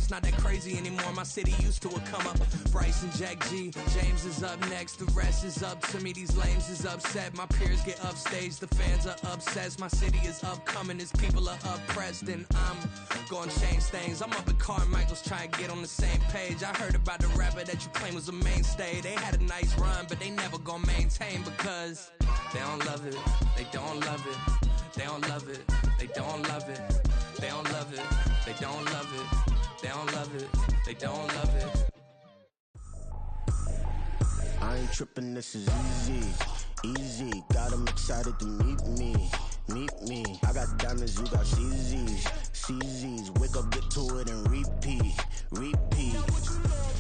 it's not that crazy anymore. My city used to a come up. Bryce and Jack G, James is up next. The rest is up to me, these lames is upset. My peers get upstage, the fans are obsessed. My city is upcoming, his people are oppressed. And I'm gonna change things. I'm up at Carmichael's trying to get on the same page. I heard about the rapper that you claim was a mainstay. They had a nice run, but they never gonna maintain because they don't love it, they don't love it, they don't love it, they don't love it, they don't love it, they don't love it, they don't love it, they don't love it. I ain't tripping, this is easy, easy. Got 'em excited to meet me, meet me. I got diamonds, you got CZs, CZs. Wake up, get to it and repeat, repeat.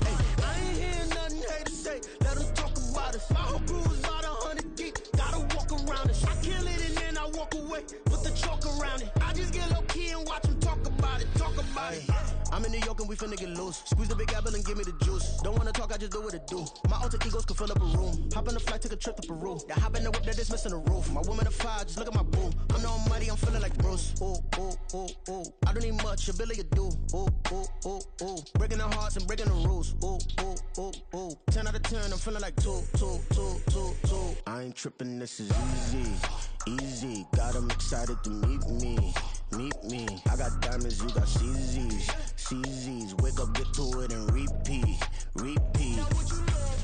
Hey, I ain't hearing nothing haters say. Let them talk about us. My whole crew is about 100 deep. Gotta walk around it. I kill it and then I walk away. Put the chalk around it. I just get low key and watch them talk about it. Talk about it. I'm in New York and we finna get loose. Squeeze the big apple and give me the juice. Don't wanna talk, I just do what it do. My alter egos can fill up a room. Hop on the flight, take a trip to Peru. That hop in the whip that is missing the roof. My woman a fire, just look at my boo. I'm no money, I'm feeling like Bruce. Ooh, ooh, ooh, ooh. I don't need much, ability to do. Ooh, ooh, ooh, ooh. Breaking the hearts and breaking the rules. Ooh, ooh, ooh, ooh. 10 out of 10, I'm feeling like 2, 2, 2, 2, 2. I ain't tripping, this is easy, easy. Got 'em excited to meet me, meet me. I got diamonds, you got CZs, CZs. Wake up, get to it and repeat, repeat.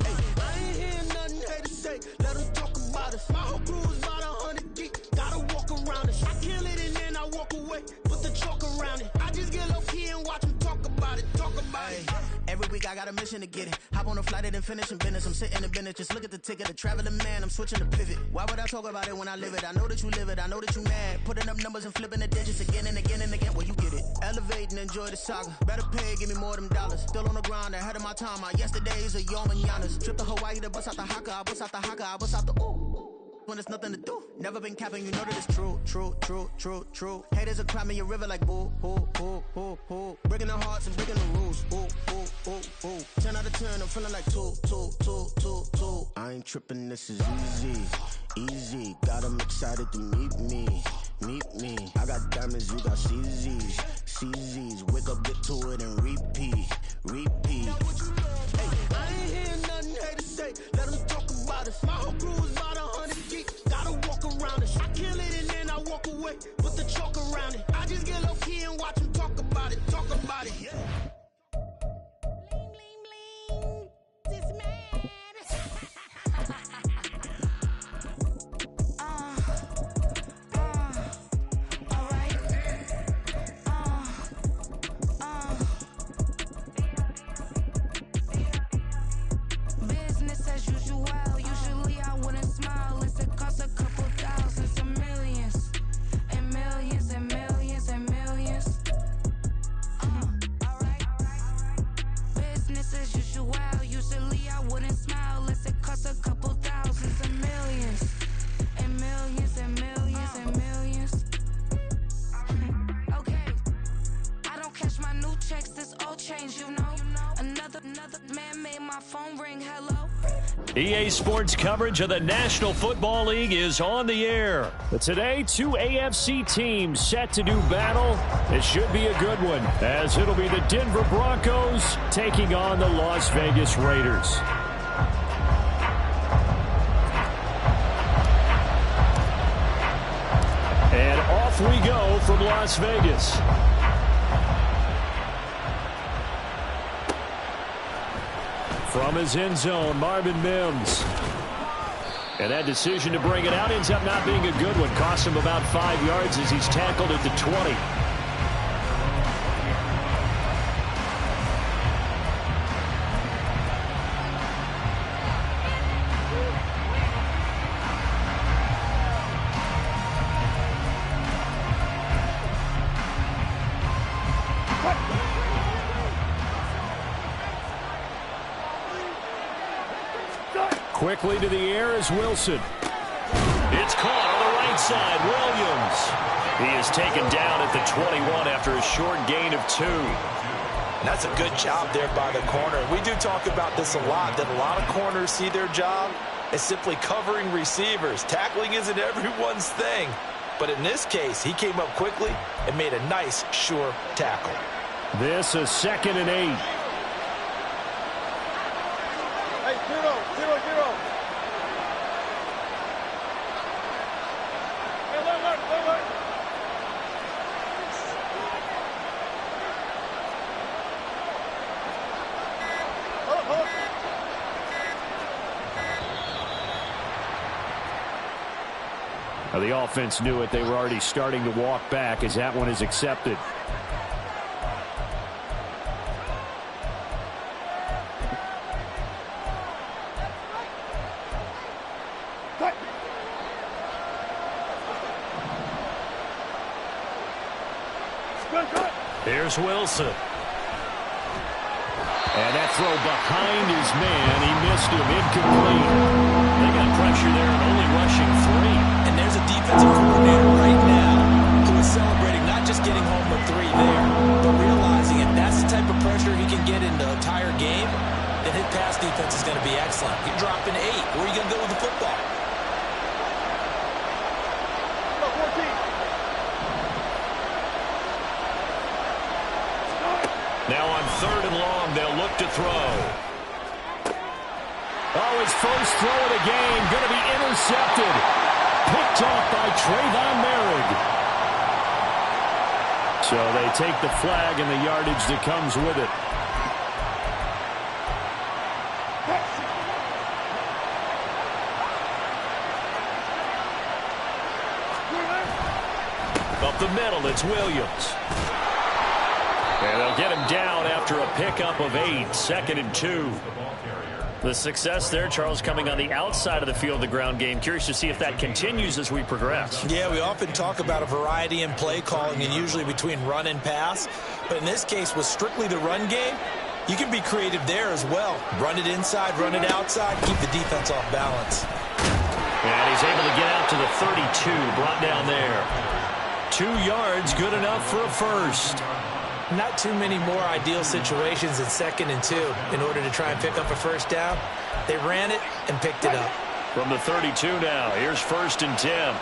Hey, I ain't hearing nothing haters say. Let them talk about us. My whole crew is about 100 deep. Gotta walk around it. I kill it and then I walk away. Put the chalk around it. I just get low key and watch them talk about it. Talk about it. Every week I got a mission to get it. Hop on a flight and then finish in business. I'm sitting in business. Just look at the ticket. A traveling man. I'm switching to pivot. Why would I talk about it when I live it? I know that you live it. I know that you mad. Putting up numbers and flipping the digits again and again and again. Well, you get it. Elevate and enjoy the saga. Better pay, give me more than dollars. Still on the grind, ahead of my time. My yesterdays are your mananas. Trip to Hawaii to bust out the haka. I bust out the haka. I bust out the ooh. When there's nothing to do. Never been capping, you know that it's true, true, true, true, true. Haters are climbing your river like boo, boo, boo, boo, boo. Breaking the hearts and breaking the rules. Ooh, ooh, ooh, ooh. 10 out of 10, I'm feeling like 2, 2, 2, 2, 2. I ain't tripping, this is easy, easy. Got 'em excited to meet me, meet me. I got diamonds, you got CZs, CZs. Wake up, get to it and repeat, repeat. Hey, I ain't hearing nothing haters say. Let them talk about us. My whole crew is about 100 deep. Gotta walk around it. I kill it and then I walk away. Put the chalk around it. I just get low key and watch them talk about it. Talk about it. Yeah. Bling, bling, bling. This man. All right. Business as usual. Usually I wouldn't smile unless it costs a couple thousands and millions and millions and millions and millions. All right. Business as usual. Usually I wouldn't smile unless it costs a couple thousands and millions and millions and millions and millions. Okay. I don't cash my new checks, this old change, you know. Another man made my phone ring, hello. EA Sports coverage of the National Football League is on the air. But today, 2 AFC teams set to do battle. It should be a good one, as it'll be the Denver Broncos taking on the Las Vegas Raiders. And off we go from Las Vegas. From his end zone, Marvin Mims. And that decision to bring it out ends up not being a good one. Cost him about 5 yards as he's tackled at the 20. Quickly to the air is Wilson. It's caught on the right side. Williams. He is taken down at the 21 after a short gain of 2. And that's a good job there by the corner. We do talk about this a lot, that a lot of corners see their job as simply covering receivers. Tackling isn't everyone's thing. But in this case, he came up quickly and made a nice, sure tackle. This is 2nd and 8. Hey, 0-0-0. Hey, look. Hold up. Now the offense knew it. They were already starting to walk back as that one is accepted. Here's Wilson. And that throw behind his man. He missed him. Incomplete. They got pressure there and only rushing 3. And there's a defensive coordinator right now who is celebrating not just getting home with 3 there, but realizing if that's the type of pressure he can get in the entire game, then his pass defense is going to be excellent. You're dropping 8. Where are you going to go with the football? Now on 3rd and long, they'll look to throw. Oh, his first throw of the game going to be intercepted. Picked off by Trayvon Merrick. So they take the flag and the yardage that comes with it. Up the middle, it's Williams. And they'll get him down after a pickup of 8, 2nd and 2. The success there, Charles, coming on the outside of the field, the ground game. Curious to see if that continues as we progress. Yeah, we often talk about a variety in play calling and usually between run and pass. But in this case, with strictly the run game, you can be creative there as well. Run it inside, run it outside, keep the defense off balance. And he's able to get out to the 32, brought down there. 2 yards, good enough for a first. Not too many more ideal situations in 2nd and 2 in order to try and pick up a first down. They ran it and picked it up. From the 32 now, here's 1st and 10.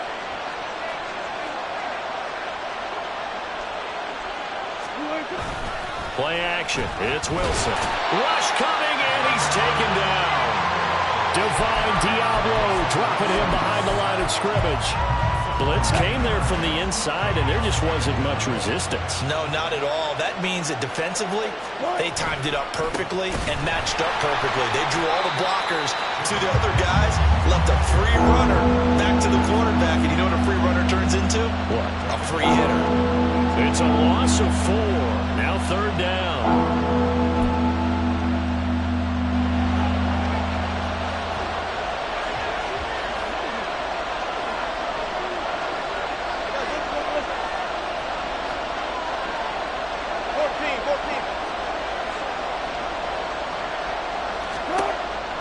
Play action, it's Wilson. Rush coming, and he's taken down. Divine Diablo dropping him behind the line of scrimmage. Blitz came there from the inside, and there just wasn't much resistance. No, not at all. That means that defensively, they timed it up perfectly and matched up perfectly. They drew all the blockers to the other guys, left a free runner back to the quarterback, and you know what a free runner turns into? What? A free hitter. It's a loss of 4. Now 3rd down.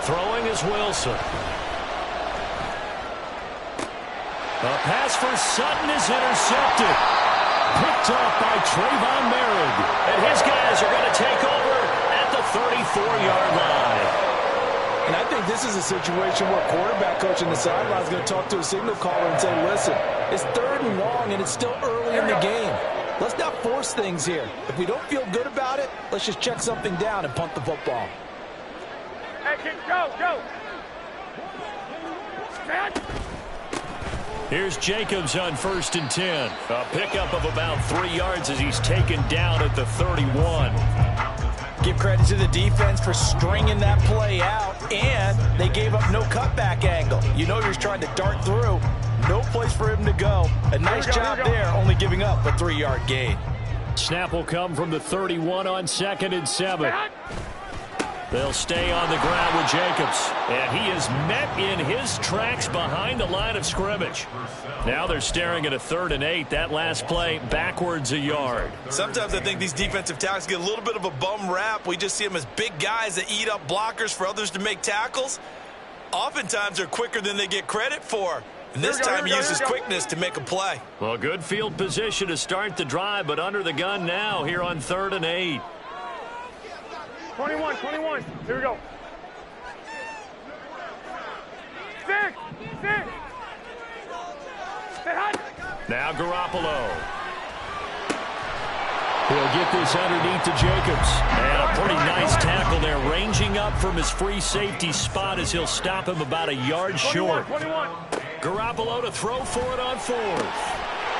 Throwing is Wilson. The pass for Sutton is intercepted. Picked off by Trayvon Merrick. And his guys are going to take over at the 34-yard line. And I think this is a situation where quarterback coach in the sideline is going to talk to a signal caller and say, listen, it's 3rd and long and it's still early in the game. Let's not force things here. If we don't feel good about it, let's just check something down and punt the football. Hey, go. Here's Jacobs on 1st and 10. A pickup of about 3 yards as he's taken down at the 31. Give credit to the defense for stringing that play out, and they gave up no cutback angle. You know you're trying to dart through. No place for him to go. A nice job there, only giving up a 3-yard gain. Snap will come from the 31 on 2nd and 7. They'll stay on the ground with Jacobs. And he is met in his tracks behind the line of scrimmage. Now they're staring at a 3rd and 8. That last play backwards a yard. Sometimes I think these defensive tackles get a little bit of a bum rap. We just see them as big guys that eat up blockers for others to make tackles. Oftentimes they're quicker than they get credit for. And this time he uses quickness to make a play. Well, good field position to start the drive, but under the gun now here on 3rd and 8. 21. Here we go. 6. Now Garoppolo. He'll get this underneath to Jacobs. And a pretty nice tackle there, ranging up from his free safety spot as he'll stop him about a yard short. 21. Garoppolo to throw for it on fourth.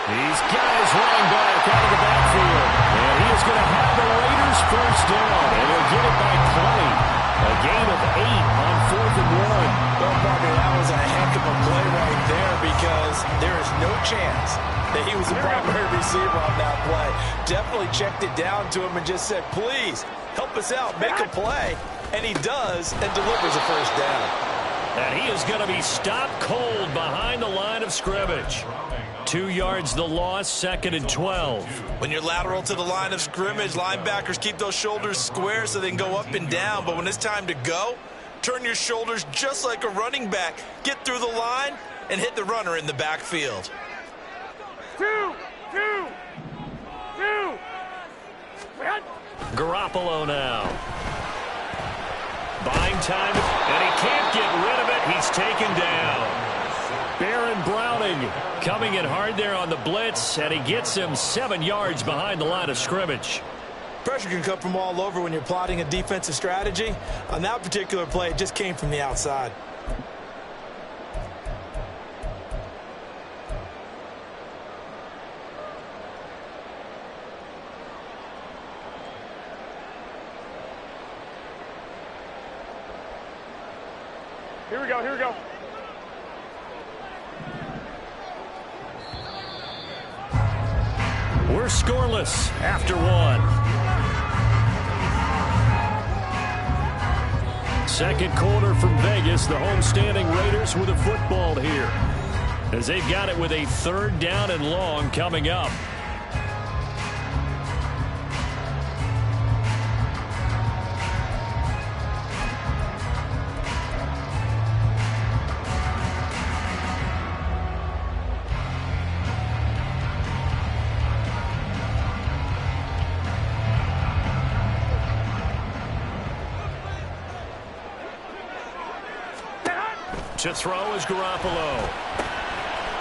He's got his running back out of the backfield. And he is going to have the Raiders first down. And he'll get it by 20. A gain of 8 on 4th and 1. Well, Bobby, that was a heck of a play right there because there is no chance that he was the primary receiver on that play. Definitely checked it down to him and just said, please, help us out, make a play. And he does and delivers a first down. And he is going to be stopped cold behind the line of scrimmage. 2 yards the loss, 2nd and 12. When you're lateral to the line of scrimmage, linebackers keep those shoulders square so they can go up and down. But when it's time to go, turn your shoulders just like a running back. Get through the line and hit the runner in the backfield. 2. Garoppolo now. Buying time, and he can't get rid of it. He's taken down. Baron Browning coming in hard there on the blitz, and he gets him 7 yards behind the line of scrimmage. Pressure can come from all over when you're plotting a defensive strategy. On that particular play, it just came from the outside. Here we go. We're scoreless after 1. Second quarter from Vegas. The homestanding Raiders with a football here, as they've got it with a 3rd down and long coming up. To throw is Garoppolo.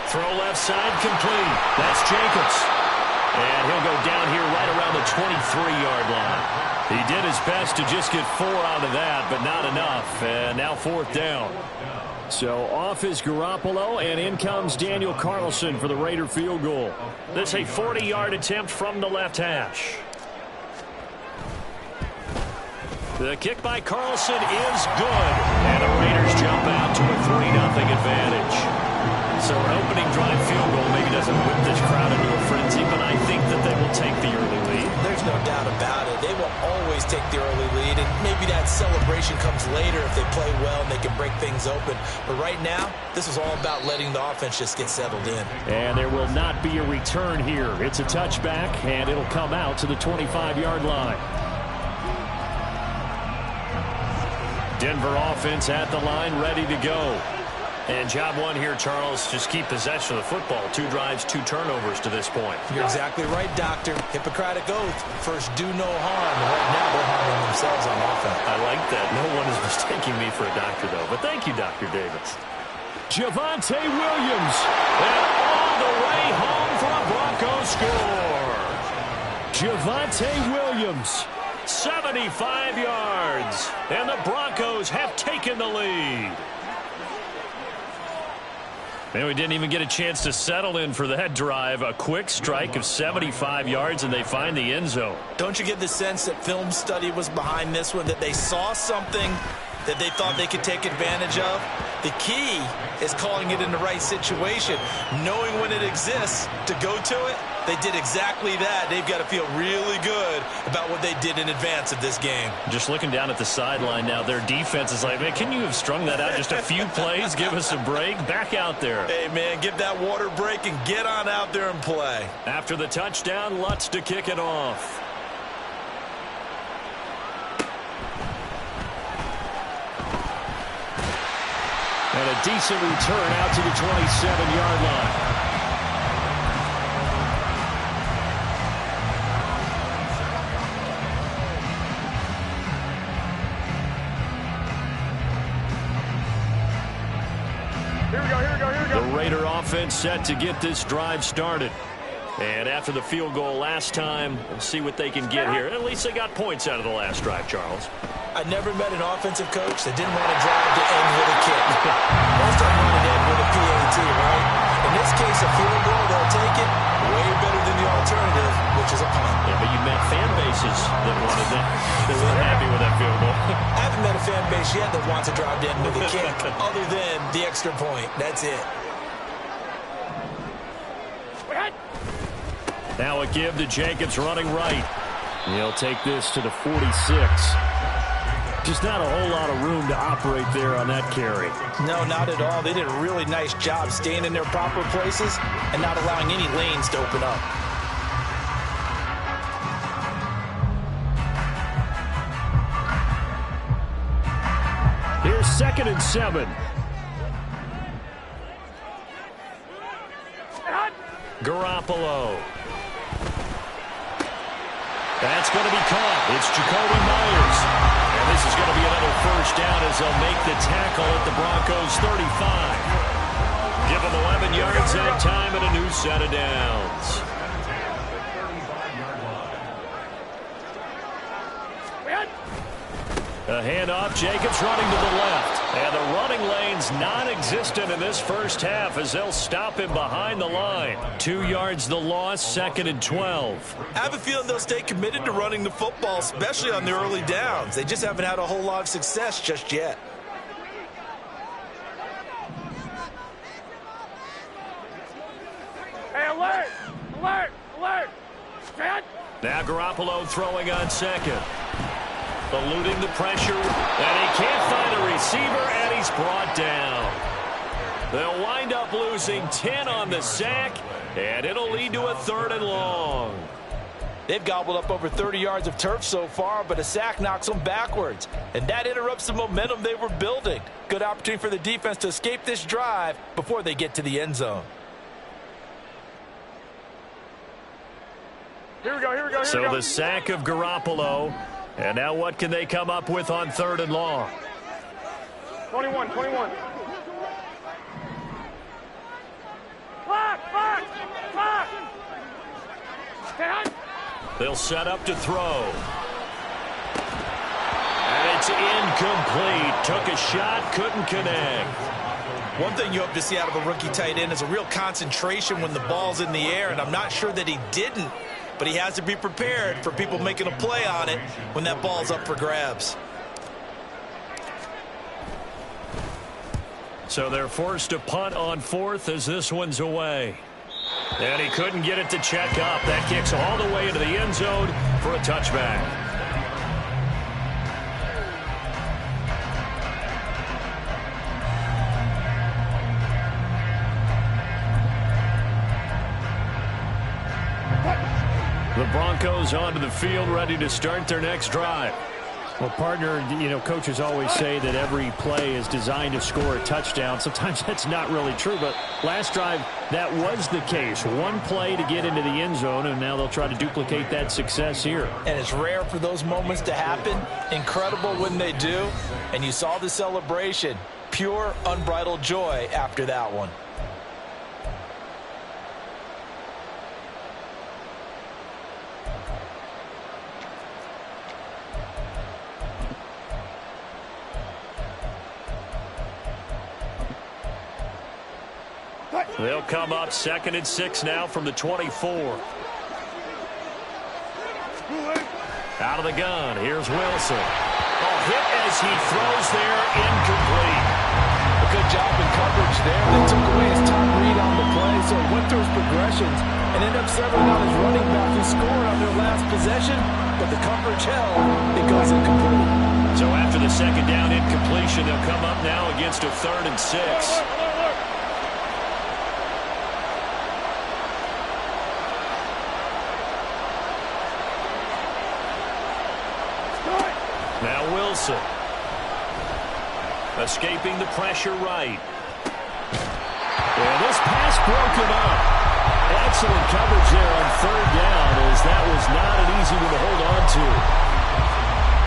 Throw left side complete. That's Jacobs. And he'll go down here right around the 23-yard line. He did his best to just get 4 out of that, but not enough. And now 4th down. So off is Garoppolo, and in comes Daniel Carlson for the Raider field goal. This a 40-yard attempt from the left hash. The kick by Carlson is good. And the Raiders jump out to a 3-0 advantage. So an opening drive field goal maybe doesn't whip this crowd into a frenzy, but I think that they will take the early lead. There's no doubt about it. They will always take the early lead, and maybe that celebration comes later if they play well and they can break things open. But right now, this is all about letting the offense just get settled in. And there will not be a return here. It's a touchback, and it'll come out to the 25-yard line. Denver offense at the line, ready to go. And job one here, Charles, just keep possession of the football. 2 drives, 2 turnovers to this point. You're exactly right, Doctor. Hippocratic oath. First, do no harm. And right now, they're harming themselves on offense. I like that. No one is mistaking me for a doctor, though. But thank you, Dr. Davis. Javonte Williams. And all the way home for a Broncos score. Javonte Williams. 75 yards, and the Broncos have taken the lead. And we didn't even get a chance to settle in for that drive. A quick strike of 75 yards, and they find the end zone. Don't you get the sense that film study was behind this one, that they saw something that they thought they could take advantage of? The key is calling it in the right situation, knowing when it exists to go to it. They did exactly that. They've got to feel really good about what they did in advance of this game. Just looking down at the sideline now, their defense is like, man, can you have strung that out just a few plays? Give us a break. Back out there. Hey, man, give that water break and get on out there and play. After the touchdown, Lutz to kick it off. And a decent return out to the 27-yard line. Here we go. The Raider offense set to get this drive started. And after the field goal last time, we'll see what they can get here. At least they got points out of the last drive, Charles. I never met an offensive coach that didn't want to drive to end with a kick. Most of them want to end with a PAT, right? In this case, a field goal, they'll take it way better than the alternative, which is a punt. Yeah, but you met fan bases that wanted that. They weren't happy with that field goal. I haven't met a fan base yet that wants to drive to end with a kick other than the extra point. That's it. Now a give to Jacobs running right. He'll take this to the 46. Just not a whole lot of room to operate there on that carry. No, not at all. They did a really nice job staying in their proper places and not allowing any lanes to open up. Here's 2nd and 7. Garoppolo. That's going to be caught. It's Jacoby Myers. And this is going to be another first down as they'll make the tackle at the Broncos 35. Give them 11 yards that time and a new set of downs. A handoff, Jacobs running to the left. And the running lane's non-existent in this first half as they'll stop him behind the line. 2 yards the loss, 2nd and 12. I have a feeling they'll stay committed to running the football, especially on the early downs. They just haven't had a whole lot of success just yet. Hey, alert! Alert! Alert! Stand! Now Garoppolo throwing on 2nd. Eluding the pressure, and he can't find a receiver, and he's brought down. They'll wind up losing 10 on the sack, and it'll lead to a 3rd and long. They've gobbled up over 30 yards of turf so far, but a sack knocks them backwards, and that interrupts the momentum they were building. Good opportunity for the defense to escape this drive before they get to the end zone. Here we go, here we go, here So we go. the sack of Garoppolo. And now what can they come up with on 3rd and long? 21, 21. Clock, clock, clock. Stand. They'll set up to throw. And it's incomplete. Took a shot, couldn't connect. One thing you hope to see out of a rookie tight end is a real concentration when the ball's in the air, and I'm not sure that he didn't. But he has to be prepared for people making a play on it when that ball's up for grabs. So they're forced to punt on 4th as this one's away. And he couldn't get it to check up. That kicks all the way into the end zone for a touchback. The Broncos onto the field, ready to start their next drive. Well, partner, you know, coaches always say that every play is designed to score a touchdown. Sometimes that's not really true, but last drive, that was the case. One play to get into the end zone, and now they'll try to duplicate that success here. And it's rare for those moments to happen. Incredible when they do. And you saw the celebration. Pure, unbridled joy after that one. They'll come up 2nd and 6 now from the 24. Out of the gun, here's Wilson. Oh, hit as he throws there, incomplete. A good job in coverage there. They took away his top read on the play, so it went through his progressions and ended up settling on his running back who scored on their last possession, but the coverage held. It goes incomplete. So after the 2nd down incompletion, they'll come up now against a 3rd and 6. Now Wilson. Escaping the pressure right. And this pass broken up. Excellent coverage there on 3rd down, as that was not an easy one to hold on to.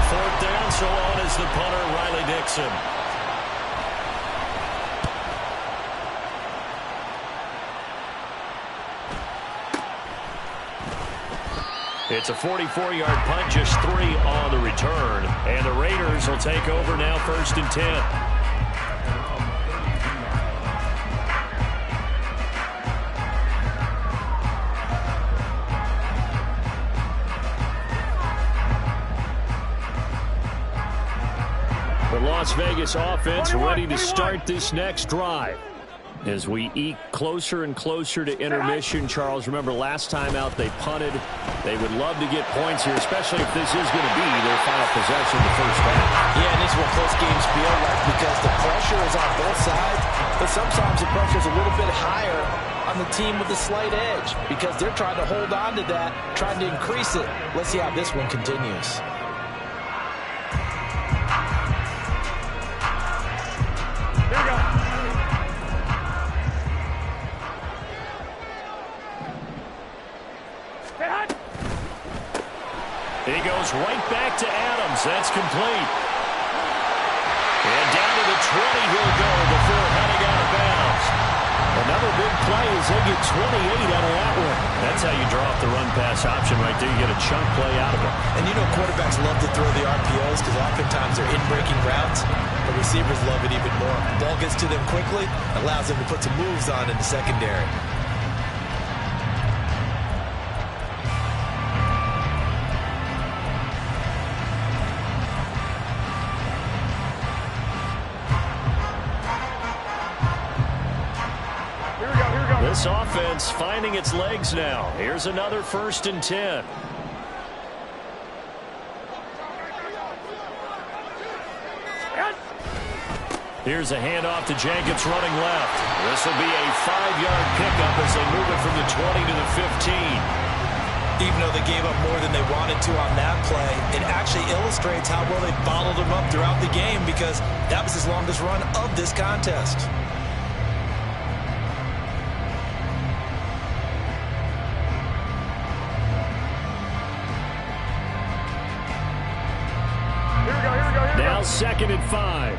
4th down, so on is the punter, Riley Dixon. It's a 44-yard punt, just 3 on the return. And the Raiders will take over now, 1st and 10. Las Vegas offense ready to start this next drive. As we eke closer and closer to intermission, Charles, remember last time out they punted. They would love to get points here, especially if this is going to be their final possession of the first half. Yeah, and this is what close games feel like because the pressure is on both sides, but sometimes the pressure is a little bit higher on the team with the slight edge because they're trying to hold on to that, trying to increase it. Let's see how this one continues. He goes right back to Adams. That's complete. And down to the 20 he'll go before heading out of bounds. Another big play as they get 28 out of that one. That's how you draw off the run-pass option right there. You get a chunk play out of it. And you know quarterbacks love to throw the RPOs because oftentimes they're in-breaking routes. The receivers love it even more. Ball gets to them quickly, allows them to put some moves on in the secondary. This offense finding its legs now. Here's another 1st and 10. Here's a handoff to Jacobs running left. This will be a 5-yard pickup as they move it from the 20 to the 15. Even though they gave up more than they wanted to on that play, it actually illustrates how well they bottled them up throughout the game because that was his longest run of this contest. Now 2nd and 5.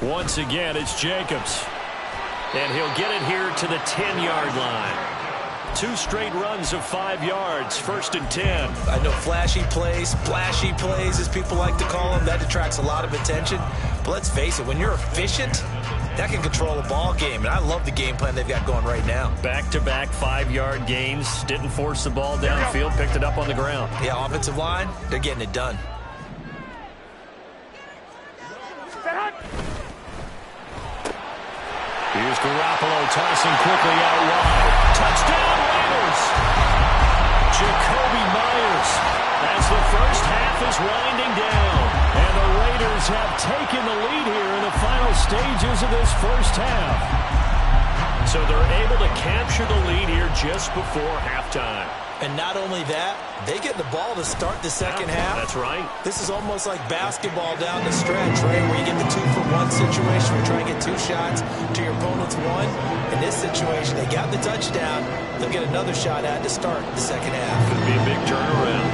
Once again, it's Jacobs. And he'll get it here to the 10-yard line. 2 straight runs of 5 yards, 1st and 10. I know flashy plays, splashy plays, as people like to call them, that attracts a lot of attention. But let's face it, when you're efficient, that can control a ball game. And I love the game plan they've got going right now. Back-to-back 5-yard gains. Didn't force the ball downfield, picked it up on the ground. Yeah, offensive line, they're getting it done. Here's Garoppolo tossing quickly out wide. Touchdown, Raiders! Jacoby Myers as the first half is winding down. And the Raiders have taken the lead here in the final stages of this first half. So they're able to capture the lead here just before halftime. And not only that, they get the ball to start the second half. That's right. This is almost like basketball down the stretch, right, where you get the 2-for-1 situation. You're trying to get 2 shots to your opponent's 1. In this situation, they got the touchdown. They'll get another shot at to start the second half. Could be a big turnaround.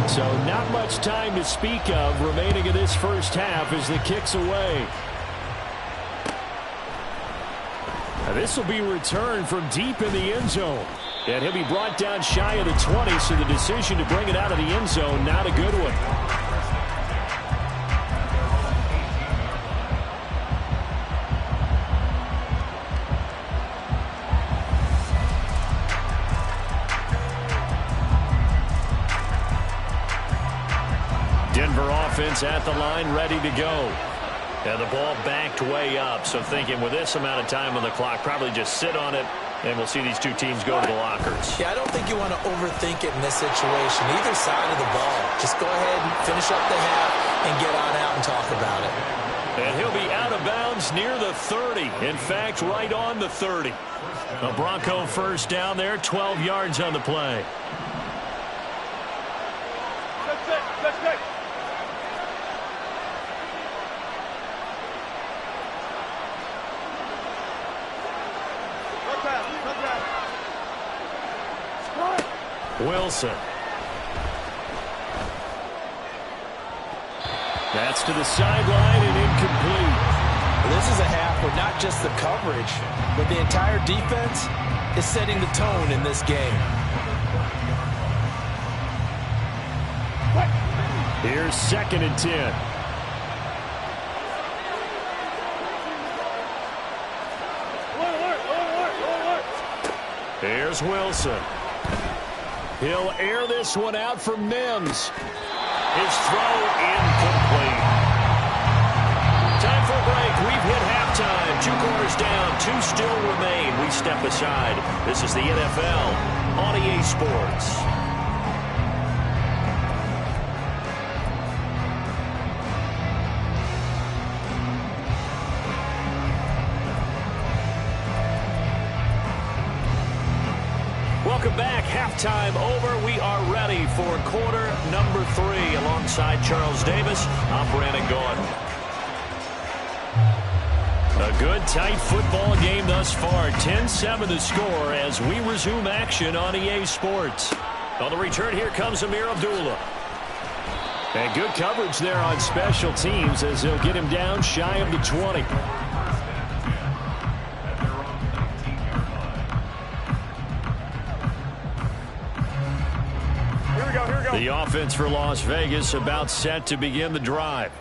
So not much time to speak of remaining in this first half as the kick's away. This will be returned from deep in the end zone. And he'll be brought down shy of the 20, so the decision to bring it out of the end zone, not a good one. Denver offense at the line, ready to go. And the ball backed way up, so thinking with this amount of time on the clock, probably just sit on it, and we'll see these two teams go to the lockers. Yeah, I don't think you want to overthink it in this situation. Either side of the ball. Just go ahead and finish up the half and get on out and talk about it. And he'll be out of bounds near the 30. In fact, right on the 30. A Bronco first down there, 12 yards on the play. Wilson. That's to the sideline and incomplete. This is a half where not just the coverage, but the entire defense is setting the tone in this game. Here's 2nd and 10. Here's Wilson. He'll air this one out for Mims. His throw incomplete. Time for a break. We've hit halftime. 2 quarters down. 2 still remain. We step aside. This is the NFL on EA Sports. Welcome back. Halftime over. We are ready for quarter number 3. Alongside Charles Davis, I'm Brandon Gaudin. A good, tight football game thus far. 10-7 the score as we resume action on EA Sports. On the return, here comes Amir Abdullah. And good coverage there on special teams as they'll get him down shy of the 20. The offense for Las Vegas about set to begin the drive.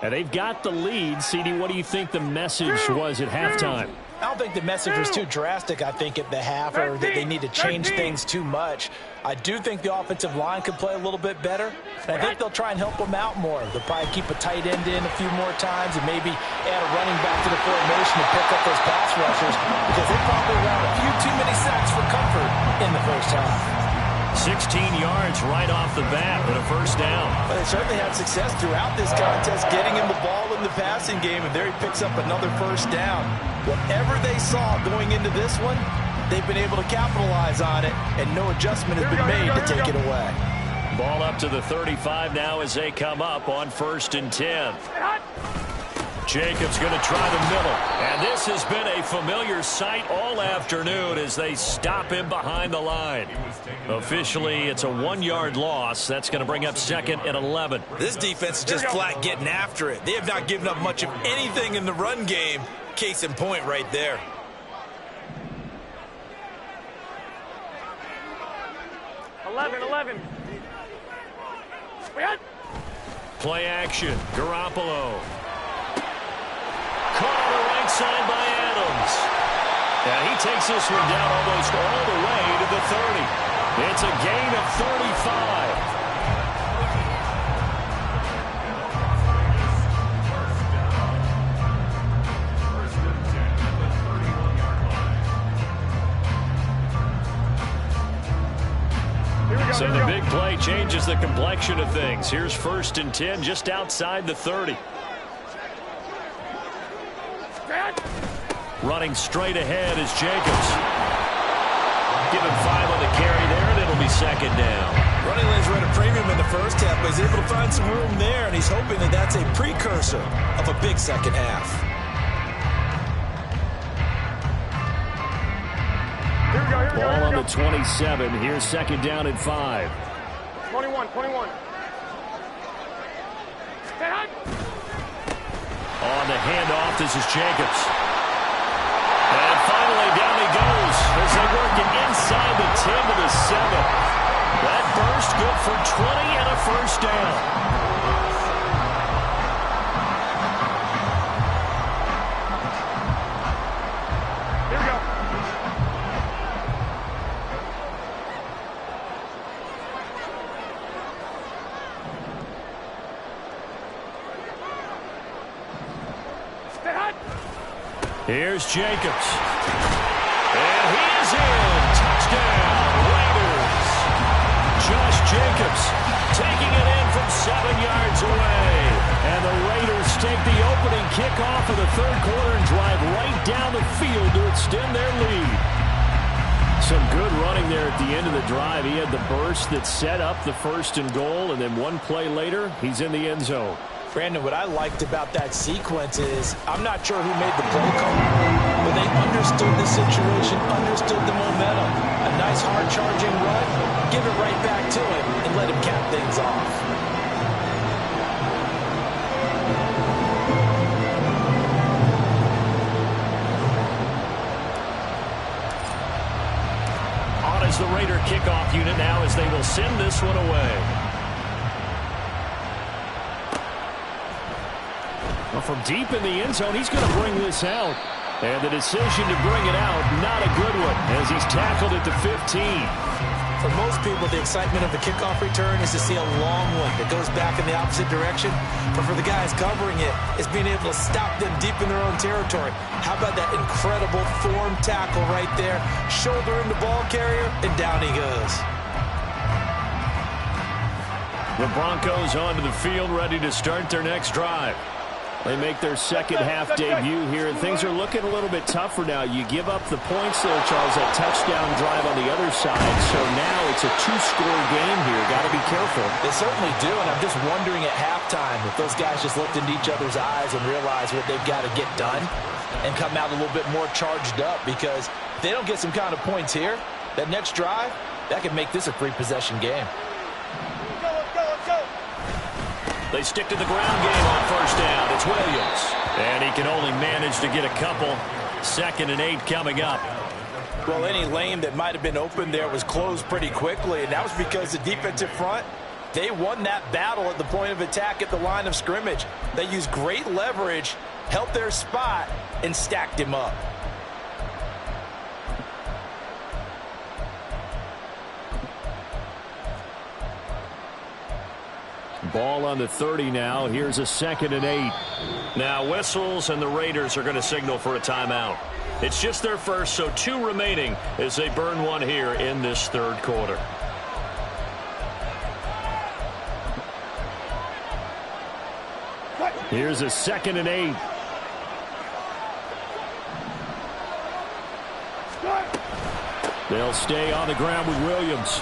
And they've got the lead. CD, what do you think the message was at halftime? I don't think the message was too drastic, I think, at the half, or that they need to change things too much. I do think the offensive line could play a little bit better, and I think they'll try and help them out more. They'll probably keep a tight end in a few more times and maybe add a running back to the formation to pick up those pass rushers, because they probably ran a few too many sacks for comfort in the first half. 16 yards right off the bat and a first down. Well, they certainly had success throughout this contest getting him the ball in the passing game, and there he picks up another first down. Whatever they saw going into this one, they've been able to capitalize on it, and no adjustment has been made to take it away. Ball up to the 35 now as they come up on 1st and 10. Jacobs going to try the middle. And this has been a familiar sight all afternoon as they stop him behind the line. Officially, it's a 1-yard loss. That's going to bring up 2nd and 11. This defense is just flat getting after it. They have not given up much of anything in the run game. Case in point right there. Play action. Garoppolo. Caught on the right side by Adams. And he takes this one down almost all the way to the 30. It's a gain of 35. So the big play changes the complexion of things. Here's 1st and 10 just outside the 30. Running straight ahead is Jacobs. Give him 5 on the carry there, and it'll be 2nd down. Running lanes were at a premium in the first half, but he's able to find some room there, and he's hoping that that's a precursor of a big second half. Ball on the 27. Here's 2nd down and 5. 21. On the handoff, this is Jacobs. And finally, down he goes as they work it inside the 10 to the 7. That burst good for 20 and a first down. Here we go. Here's Jacobs. And he is in. Touchdown, Raiders. Josh Jacobs taking it in from 7 yards away. And the Raiders take the opening kickoff of the 3rd quarter and drive right down the field to extend their lead. Some good running there at the end of the drive. He had the burst that set up the 1st and goal, and then one play later, he's in the end zone. Brandon, what I liked about that sequence is I'm not sure who made the play call, but they understood the situation, understood the momentum. A nice hard-charging run, give it right back to him, and let him cap things off. comes the Raider kickoff unit now as they will send this one away. Well, from deep in the end zone, he's going to bring this out. And the decision to bring it out, not a good one, as he's tackled at the 15. For most people, the excitement of the kickoff return is to see a long one that goes back in the opposite direction. But for the guys covering it, it's being able to stop them deep in their own territory. How about that incredible form tackle right there? Shoulder in the ball carrier, and down he goes. The Broncos onto the field, ready to start their next drive. They make their second half debut here, and things are looking a little bit tougher now. You give up the points there, Charles, that touchdown drive on the other side. So now it's a two-score game here. Got to be careful. They certainly do, and I'm just wondering at halftime if those guys just looked into each other's eyes and realized what they've got to get done and come out a little bit more charged up, because if they don't get some kind of points here, that next drive, that could make this a free-possession game. They stick to the ground game on first down. It's Williams. And he can only manage to get a couple. 2nd and 8 coming up. Well, any lane that might have been open there was closed pretty quickly, and that was because the defensive front, they won that battle at the point of attack at the line of scrimmage. They used great leverage, held their spot, and stacked him up. Ball on the 30 now. Here's a 2nd and 8. Now whistles, and the Raiders are going to signal for a timeout. It's just their first, so 2 remaining as they burn one here in this third quarter. Here's a 2nd and 8. They'll stay on the ground with Williams.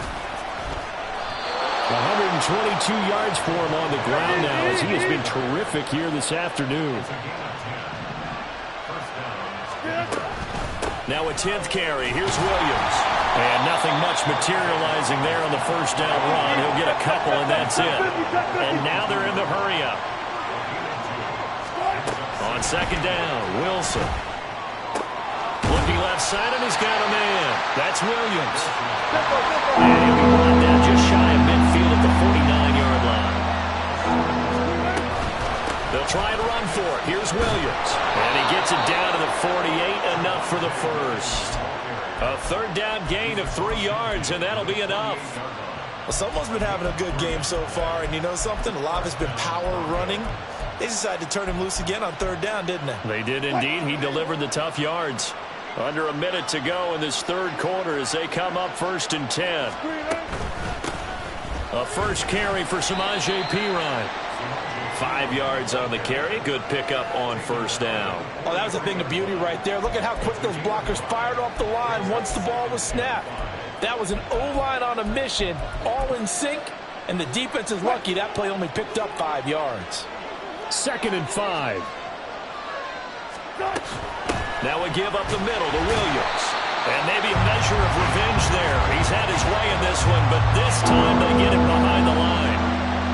122 yards for him on the ground now, as he has been terrific here this afternoon. Now a 10th carry. Here's Williams. And nothing much materializing there on the first down run. He'll get a couple, and that's it. And now they're in the hurry-up. On 2nd down, Wilson. Looking left side, and he's got a man. That's Williams. And he'll be brought down just shy of midfield at the 49-yard line. They'll try and run for it. Here's Williams. And he gets it down to the 48, enough for the first. A 3rd down gain of 3 yards, and that'll be enough. Well, someone's been having a good game so far, and you know something? A lot of it's been power running. They decided to turn him loose again on 3rd down, didn't they? They did indeed. He delivered the tough yards. Under a minute to go in this third quarter as they come up 1st and 10. A first carry for Samaje Perine. 5 yards on the carry. Good pickup on first down. Oh, that was a thing of beauty right there. Look at how quick those blockers fired off the line once the ball was snapped. That was an O-line on a mission, all in sync, and the defense is lucky that play only picked up 5 yards. 2nd and 5. Now we give up the middle to Williams. And maybe a measure of revenge there. He's had his way in this one, but this time they get him behind the line.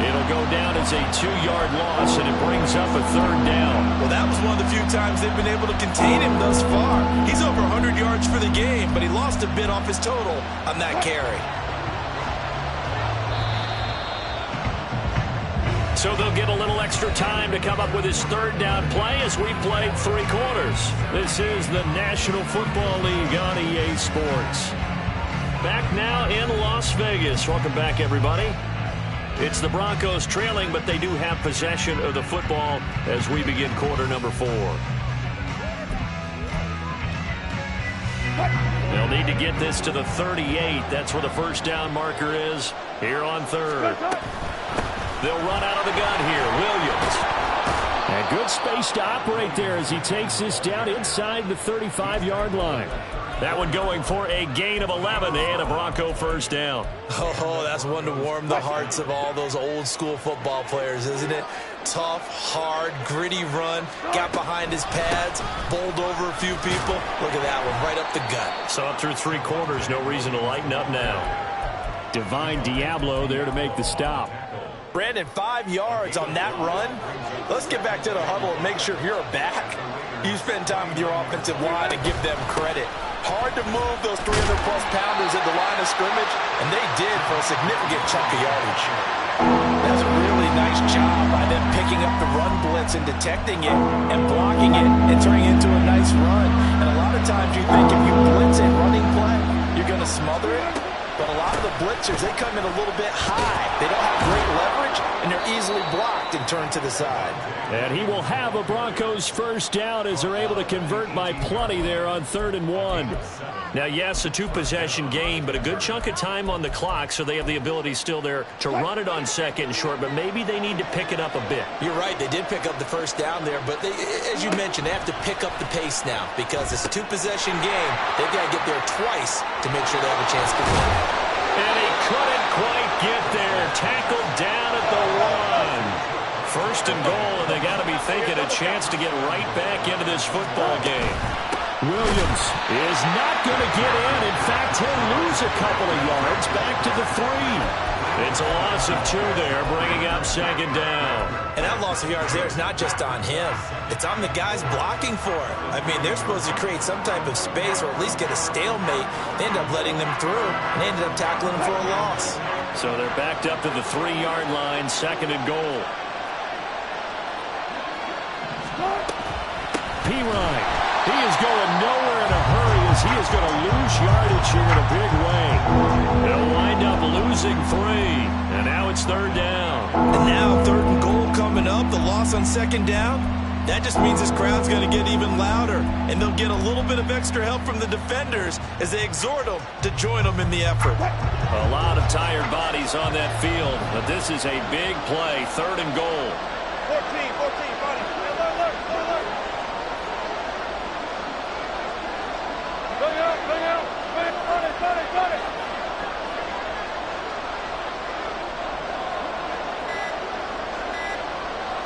It'll go down as a 2-yard loss, and it brings up a 3rd down. Well, that was one of the few times they've been able to contain him thus far. He's over 100 yards for the game, but he lost a bit off his total on that carry. So they'll get a little extra time to come up with his 3rd down play as we played 3 quarters. This is the National Football League on EA Sports. Back now in Las Vegas. Welcome back, everybody. It's the Broncos trailing, but they do have possession of the football as we begin quarter number 4. They'll need to get this to the 38. That's where the first down marker is here on 3rd. They'll run out of the gun here. Williams. And good space to operate there as he takes this down inside the 35-yard line. That one going for a gain of 11 and a Bronco first down. Oh, that's one to warm the hearts of all those old-school football players, isn't it? Tough, hard, gritty run. Got behind his pads, bowled over a few people. Look at that one, right up the gut. So up through 3 quarters, no reason to lighten up now. Divine Diablo there to make the stop. Brandon, 5 yards on that run. Let's get back to the huddle and make sure if you're a back, you spend time with your offensive line and give them credit. Hard to move those 300-plus pounders at the line of scrimmage, and they did for a significant chunk of yardage. That's a really nice job by them picking up the run blitz and detecting it and blocking it and turning it into a nice run. And a lot of times you think if you blitz a running play, you're going to smother it. But a lot of the blitzers, they come in a little bit high. They don't have great leverage, and they're easily blocked and turned to the side. And he will have a Broncos first down as they're able to convert by plenty there on 3rd and 1. Now, yes, a two-possession game, but a good chunk of time on the clock, so they have the ability still there to run it on 2nd and short, but maybe they need to pick it up a bit. You're right. They did pick up the first down there, but they, as you mentioned, they have to pick up the pace now because it's a two-possession game. They've got to get there twice to make sure they have a chance to win. And he couldn't quite get there. Tackled down at the 1. 1st and goal, and they got to be thinking a chance to get right back into this football game. Williams is not going to get in. In fact, he'll lose a couple of yards back to the 3. It's a loss of 2 there, bringing up 2nd down. And that loss of yards there is not just on him. It's on the guys blocking for it. I mean, they're supposed to create some type of space or at least get a stalemate. They end up letting them through, and they ended up tackling them for a loss. So they're backed up to the 3-yard line, 2nd and goal. Pirine. He is going nowhere in a hurry as he is going to lose yardage here in a big way. They'll wind up losing 3, and now it's 3rd down. And now 3rd and goal coming up, the loss on 2nd down. That just means this crowd's going to get even louder, and they'll get a little bit of extra help from the defenders as they exhort them to join them in the effort. A lot of tired bodies on that field, but this is a big play, 3rd and goal. 14, buddy. Alert. Bring out. Got it.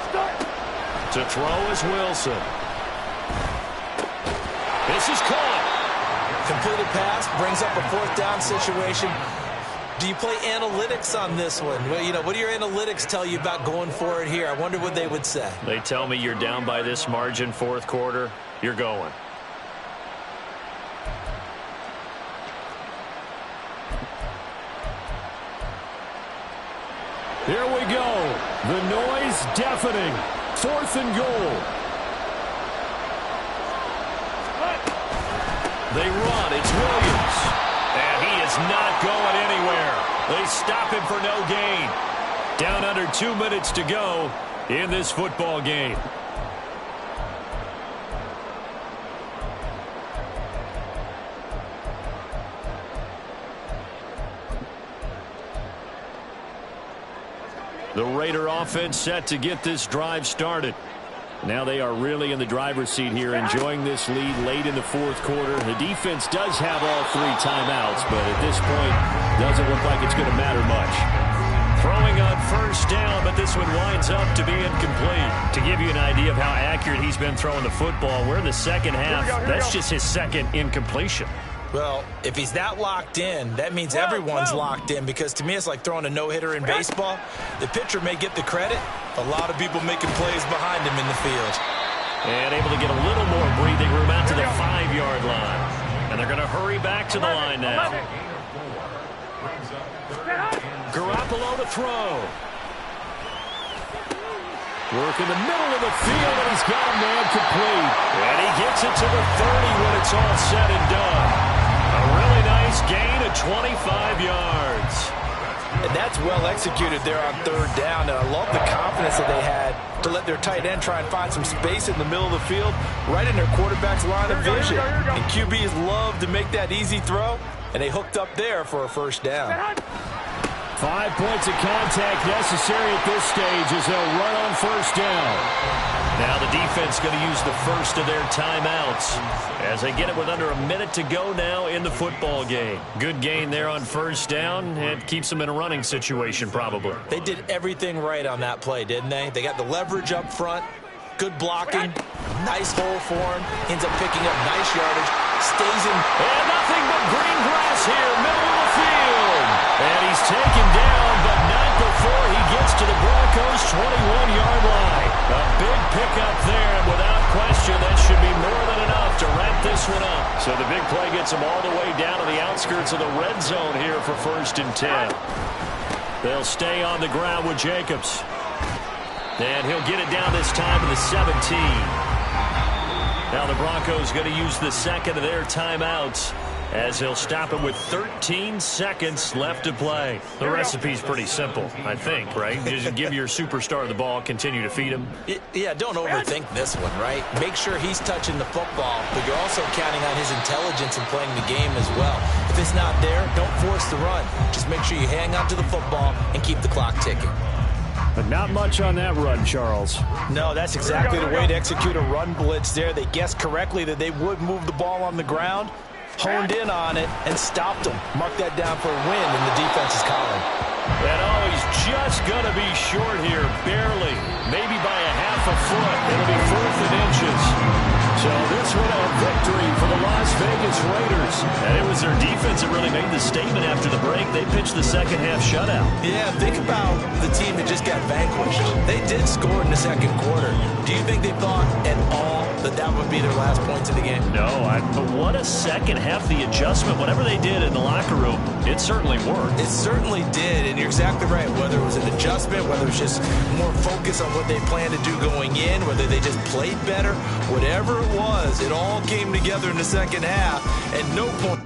Start. To throw is Wilson. This is caught. Completed pass, brings up a 4th down situation. Do you play analytics on this one? Well, what do your analytics tell you about going for it here? I wonder what they would say. They tell me you're down by this margin, 4th quarter. You're going. Here we go. The noise deafening. 4th and goal. They run. It's Williams. And he is not going anywhere. They stop him for no gain. Down under 2 minutes to go in this football game. The Raider offense set to get this drive started. Now they are really in the driver's seat here, enjoying this lead late in the 4th quarter. The defense does have all 3 timeouts, but at this point, doesn't look like it's going to matter much. Throwing on 1st down, but this one winds up to be incomplete. To give you an idea of how accurate he's been throwing the football, we're in the 2nd half. That's just his 2nd incompletion. Well, if he's that locked in, that means everyone's locked in, because to me it's like throwing a no-hitter in baseball. The pitcher may get the credit, a lot of people making plays behind him in the field. And able to get a little more breathing room out to the 5-yard line. And they're going to hurry back to the line now. Garoppolo to throw. Work in the middle of the field, and he's got a man complete. And he gets it to the 30 when it's all said and done. A really nice gain of 25 yards. And that's well executed there on 3rd down. And I love the confidence that they had to let their tight end try and find some space in the middle of the field, right in their quarterback's line of vision. And QBs love to make that easy throw, and they hooked up there for a 1st down. 5 points of contact necessary at this stage as they'll run on 1st down. Now the defense going to use the first of their timeouts as they get it with under a minute to go now in the football game. Good gain there on 1st down. It keeps them in a running situation probably. They did everything right on that play, didn't they? They got the leverage up front, good blocking, nice hole for him, ends up picking up nice yardage, stays in. And nothing but green grass here, middle of the field. And he's taken down, but not before he gets to the Broncos' 21-yard line. A big pickup there, and without question, that should be more than enough to wrap this one up. So the big play gets them all the way down to the outskirts of the red zone here for 1st and 10. They'll stay on the ground with Jacobs. And he'll get it down this time to the 17. Now the Broncos going to use the second of their timeouts as they'll stop it with 13 seconds left to play. The recipe's pretty simple, I think, right? Just give your superstar the ball, continue to feed him. Yeah, don't overthink this one, right? Make sure he's touching the football, but you're also counting on his intelligence in playing the game as well. If it's not there, don't force the run. Just make sure you hang on to the football and keep the clock ticking. But not much on that run, Charles. No, that's exactly the way to execute a run blitz there. They guessed correctly that they would move the ball on the ground, honed in on it, and stopped them. Mark that down for a win in the defense's column. And he's just going to be short here, barely. Maybe by a half a foot. It'll be 4th and inches. So this one a victory for the Las Vegas Raiders. And it was their defense that really made the statement after the break. They pitched the second half shutout. Yeah, think about the team that just got vanquished. They did score in the second quarter. Do you think they thought at all that that would be their last points of the game? No, but what a second half, the adjustment. Whatever they did in the locker room, it certainly worked. It certainly did, and you're exactly right. Whether it was an adjustment, whether it was just more focus on what they planned to do going in, whether they just played better, whatever it was, it all came together in the second half, and no point.